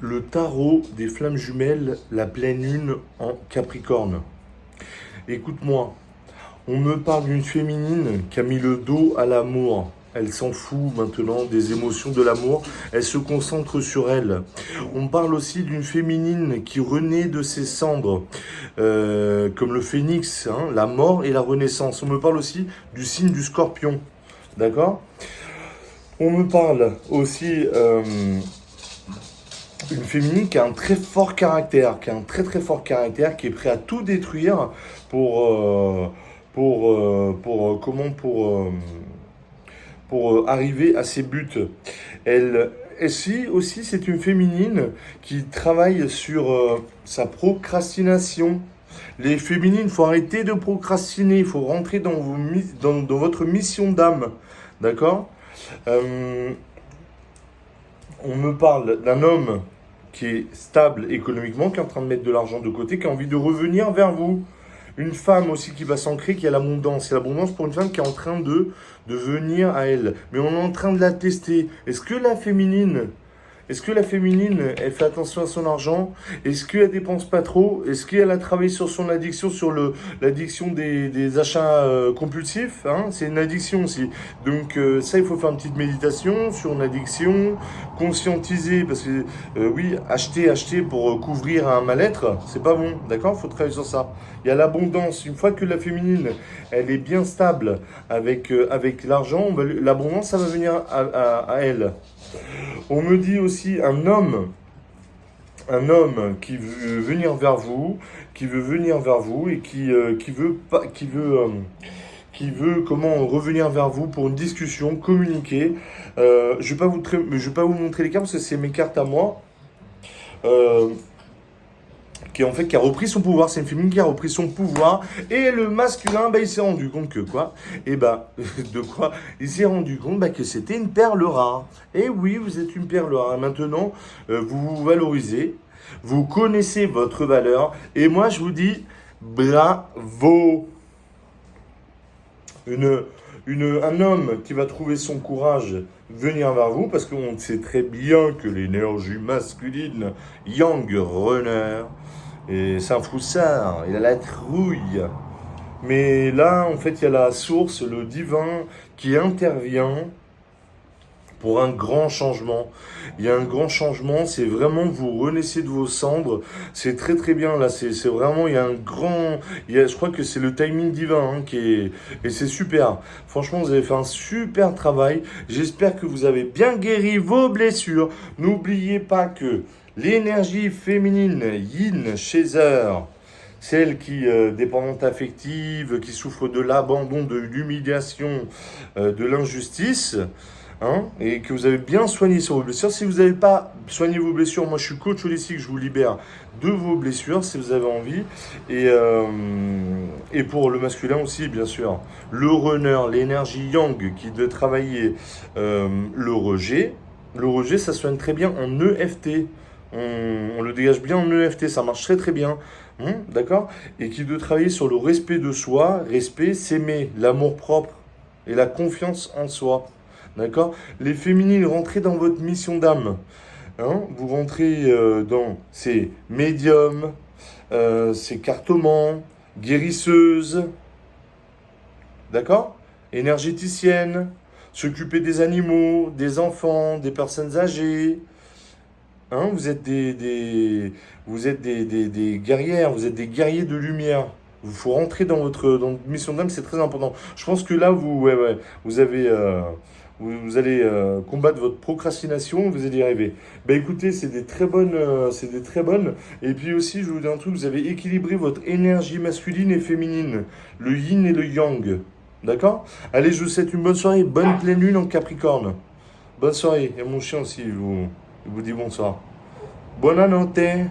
Le tarot des flammes jumelles, la pleine lune en Capricorne. Écoute-moi, on me parle d'une féminine qui a mis le dos à l'amour. Elle s'en fout maintenant des émotions de l'amour, elle se concentre sur elle. On parle aussi d'une féminine qui renaît de ses cendres, comme le phénix, hein, la mort et la renaissance. On me parle aussi du signe du scorpion, d'accord? On me parle aussi une féminine qui a un très fort caractère, qui a un très très fort caractère, qui est prêt à tout détruire pour arriver à ses buts. Elle aussi c'est une féminine qui travaille sur sa procrastination. Les féminines, il faut arrêter de procrastiner, il faut rentrer dans votre mission d'âme, d'accord? On me parle d'un homme qui est stable économiquement, qui est en train de mettre de l'argent de côté, qui a envie de revenir vers vous. Une femme aussi qui va s'ancrer, qui a l'abondance. Et l'abondance pour une femme qui est en train de venir à elle. Mais on est en train de la tester. Est-ce que la féminine, elle fait attention à son argent? Est-ce qu'elle dépense pas trop? Est-ce qu'elle a travaillé sur son addiction, sur l'addiction des achats compulsifs, hein? C'est une addiction aussi. Donc ça, il faut faire une petite méditation sur une addiction, conscientiser, parce que oui, acheter pour couvrir un mal-être, c'est pas bon, d'accord? Il faut travailler sur ça. Il y a l'abondance. Une fois que la féminine, elle est bien stable avec l'argent, l'abondance, ça va venir à elle. On me dit aussi un homme qui veut venir vers vous, et qui veut comment revenir vers vous pour une discussion, communiquer. Je vais pas vous montrer les cartes parce que c'est mes cartes à moi. Euh, qui a repris son pouvoir, c'est une féminine qui a repris son pouvoir, et le masculin, il s'est rendu compte que quoi? Et de quoi? Il s'est rendu compte que c'était une perle rare. Et oui, vous êtes une perle rare. Maintenant, vous vous valorisez, vous connaissez votre valeur, et moi je vous dis, bravo! Un homme qui va trouver son courage venir vers vous, parce qu'on sait très bien que l'énergie masculine, Yang Runner, et c'est un froussard, il a la trouille. Mais là, en fait, il y a la source, le divin, qui intervient pour un grand changement. Il y a un grand changement, c'est vraiment vous renaissez de vos cendres. C'est très très bien là, c'est vraiment, il y a un grand... je crois que c'est le timing divin qui est... Et c'est super. Franchement, vous avez fait un super travail. J'espère que vous avez bien guéri vos blessures. N'oubliez pas que l'énergie féminine, yin, chaser, celle qui est dépendante affective, qui souffre de l'abandon, de l'humiliation, de l'injustice, hein, et que vous avez bien soigné sur vos blessures. Si vous n'avez pas soigné vos blessures, moi je suis coach holistique, je vous libère de vos blessures si vous avez envie. Et pour le masculin aussi, bien sûr. Le runner, l'énergie yang qui doit travailler le rejet. Le rejet, ça soigne très bien en EFT. On le dégage bien en EFT, ça marche très très bien. D'accord? Et qui doit travailler sur le respect de soi, respect, s'aimer, l'amour propre et la confiance en soi. D'accord? Les féminines, rentrez dans votre mission d'âme. Hein? Vous rentrez dans ces médiums, ces cartomants, guérisseuses, d'accord? Énergéticiennes, s'occuper des animaux, des enfants, des personnes âgées. Hein, vous êtes des guerrières, vous êtes des guerriers de lumière. Il faut rentrer dans votre mission d'âme, c'est très important. Je pense que là, vous avez, vous allez combattre votre procrastination, vous allez y arriver. Écoutez, c'est des très bonnes, c'est des très bonnes. Et puis aussi, je vous dis un truc, vous avez équilibré votre énergie masculine et féminine, le yin et le yang. D'accord? Allez, je vous souhaite une bonne soirée, bonne pleine lune en Capricorne. Bonne soirée. Et mon chien aussi, il vous dit bonsoir. Buonanotte.